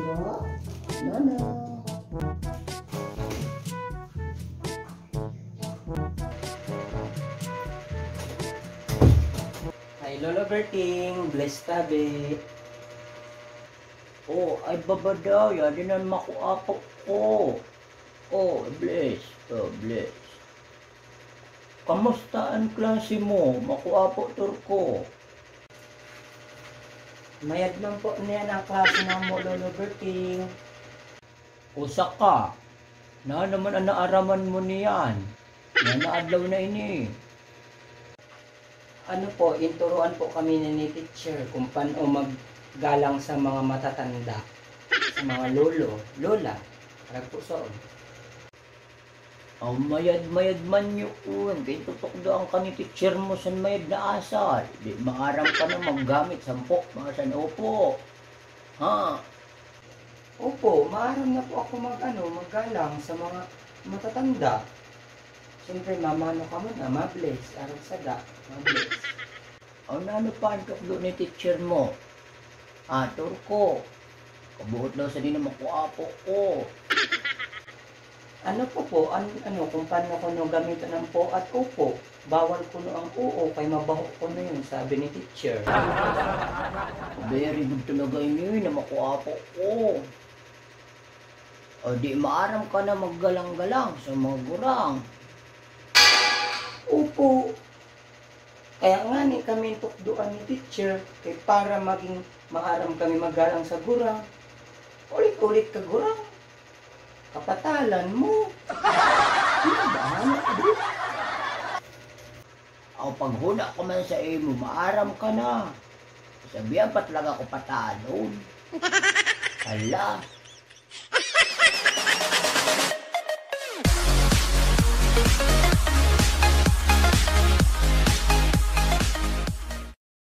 Po? Nono. Hi, Lolo Berting. Bless tabi. Oh, ay baba daw. Yan din ang makuapo ko. Oh, bless. Oh, bless. Kamusta ang klase mo? Makuapo turko. Mayad man po niya ang klase na mo, Lolo Berting. Usa ka. Na naman ang naaraman mo niyan. Na naadlaw na ini. Ano po, inturuan po kami ni teacher kung paano maggalang sa mga matatanda, sa mga lolo, lola, para po soon. Ang mayad-mayad man yun. Kaya tutok doon ka ni teacher mo sa mayad na asal. Di maaram ka na maggamit sampok mga sanopo. Ha? Opo, maaram na po ako maggalang sa mga matatanda. Siyempre, mamano ka muna, mabless, araw sada, mabless. Ang nanupan ka doon ni teacher mo. Turko. Kabuot daw sa di na makuapo ko. Ano po, kung paano ko no gamitan ng po at opo. Bawal ko no ang oo, kay mabaho ko na yun, sabi ni teacher. Very good talaga yun na makuapo ko. O di maaram ka na maggalang-galang sa mga gurang. Opo. Kaya nga ni kami tukduan ni teacher, kay para maging maaram kami magalang sa gurang. Ulit-ulit ka gurang. Kapatalan mo. Ano ba? O paghuna ko man sa imo, maaram ka na. Sabihan pa talaga ko patalon. Hala.